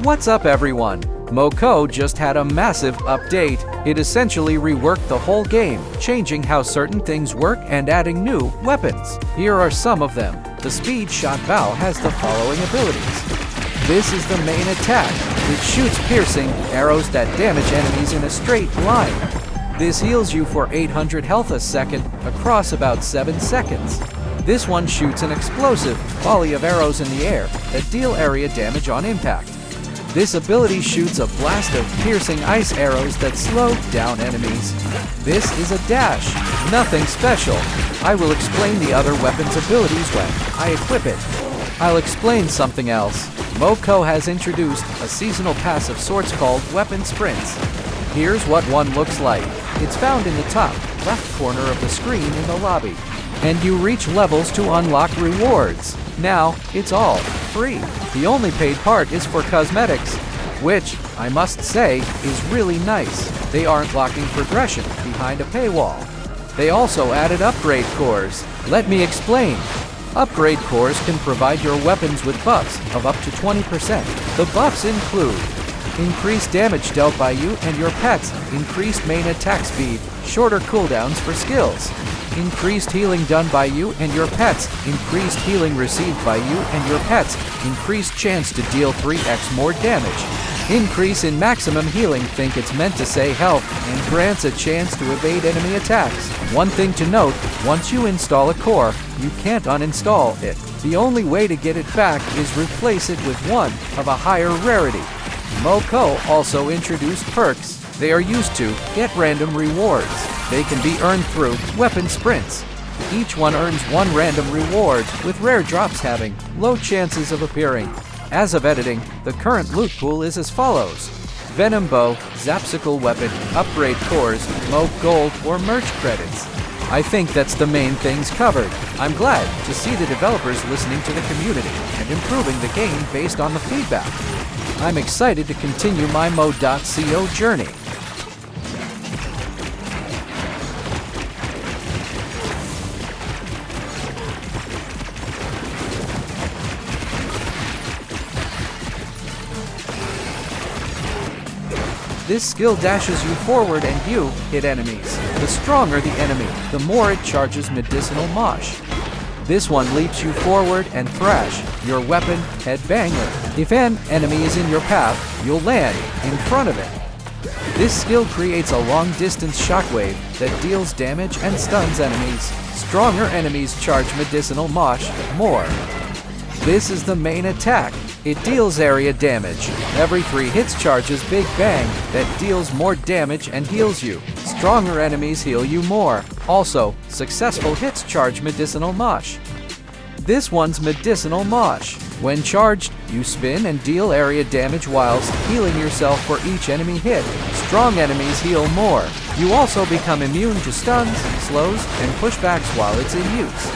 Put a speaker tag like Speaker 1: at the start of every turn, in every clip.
Speaker 1: What's up everyone? Moco just had a massive update. It essentially reworked the whole game, changing how certain things work and adding new weapons. Here are some of them. The Speed Shot Bow has the following abilities. This is the main attack. It shoots piercing arrows that damage enemies in a straight line. This heals you for 800 health a second across about 7 seconds. This one shoots an explosive volley of arrows in the air that deal area damage on impact. This ability shoots a blast of piercing ice arrows that slow down enemies. This is a dash, nothing special. I will explain the other weapon's abilities when I equip it. I'll explain something else. Moco has introduced a seasonal pass of sorts called Weapon Sprints. Here's what one looks like. It's found in the top left corner of the screen in the lobby. And you reach levels to unlock rewards. Now, it's all free. The only paid part is for cosmetics, which, I must say, is really nice. They aren't blocking progression behind a paywall. They also added upgrade cores. Let me explain. Upgrade cores can provide your weapons with buffs of up to 20%. The buffs include increased damage dealt by you and your pets, increased main attack speed, shorter cooldowns for skills, increased healing done by you and your pets, increased healing received by you and your pets, increased chance to deal 3x more damage, increase in maximum healing, think it's meant to say health, and grants a chance to evade enemy attacks. One thing to note, once you install a core, you can't uninstall it. The only way to get it back is replace it with one of a higher rarity. Moco also introduced perks. They are used to get random rewards. They can be earned through weapon sprints. Each one earns one random reward, with rare drops having low chances of appearing. As of editing, the current loot pool is as follows: Venom Bow, Zapsicle Weapon, Upgrade Cores, Mo Gold, or Merch Credits. I think that's the main things covered. I'm glad to see the developers listening to the community and improving the game based on the feedback. I'm excited to continue my Mo.co journey. This skill dashes you forward and you hit enemies. The stronger the enemy, the more it charges medicinal mosh. This one leaps you forward and thrash, your weapon headbanger. If an enemy is in your path, you'll land in front of it. This skill creates a long-distance shockwave that deals damage and stuns enemies. Stronger enemies charge medicinal mosh more. This is the main attack. It deals area damage. Every 3 hits charges Big Bang that deals more damage and heals you. Stronger enemies heal you more. Also, successful hits charge medicinal mosh. This one's medicinal mosh. When charged, you spin and deal area damage whilst healing yourself for each enemy hit. Strong enemies heal more. You also become immune to stuns, slows, and pushbacks while it's in use.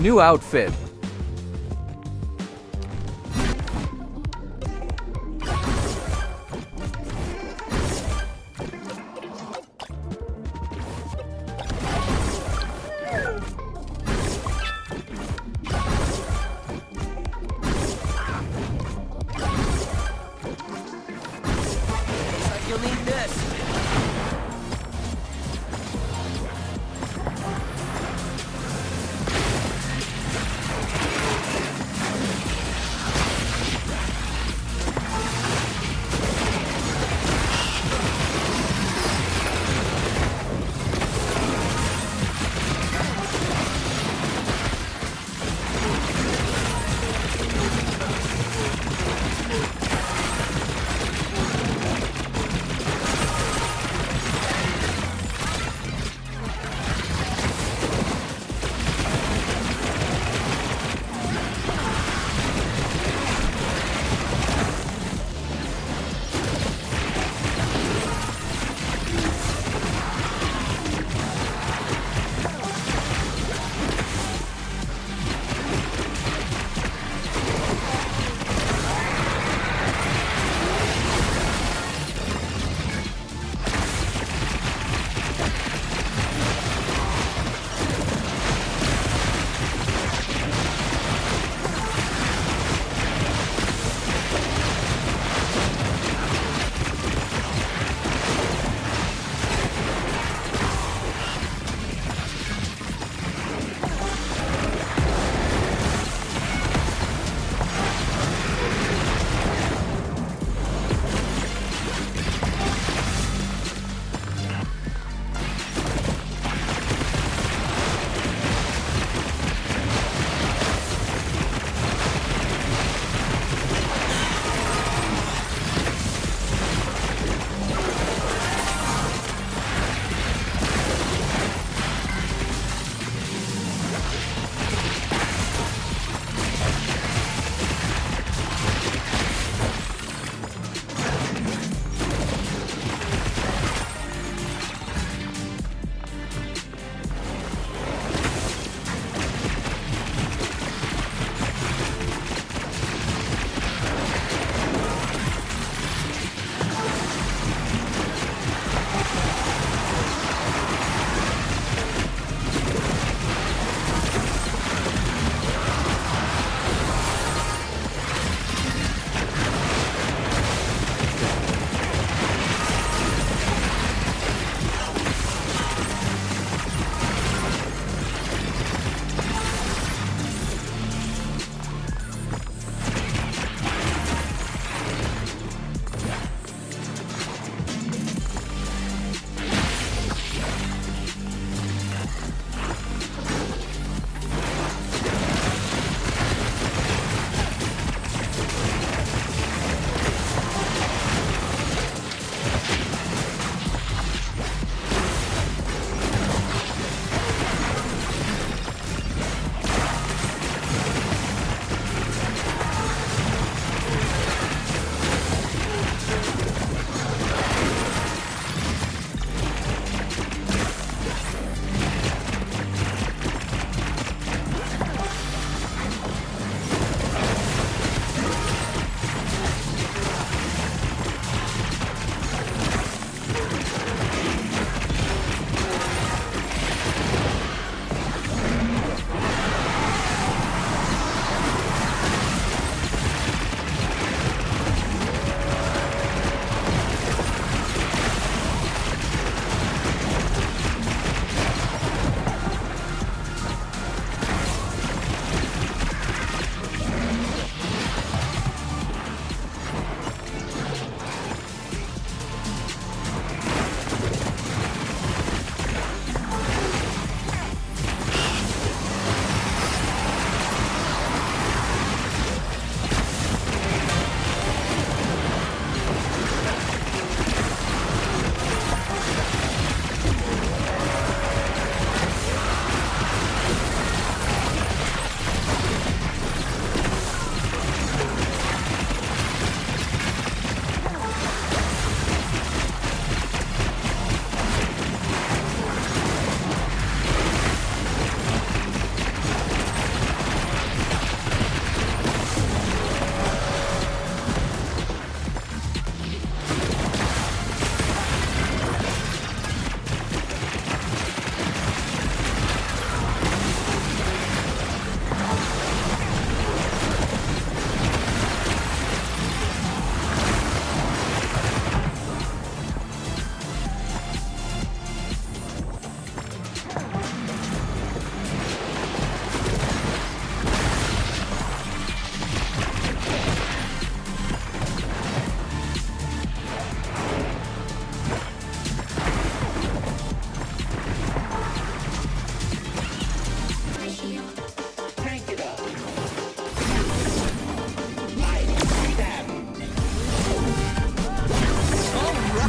Speaker 1: New outfit.
Speaker 2: You'll need this.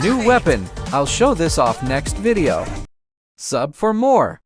Speaker 1: New weapon. I'll show this off next video. Sub for more.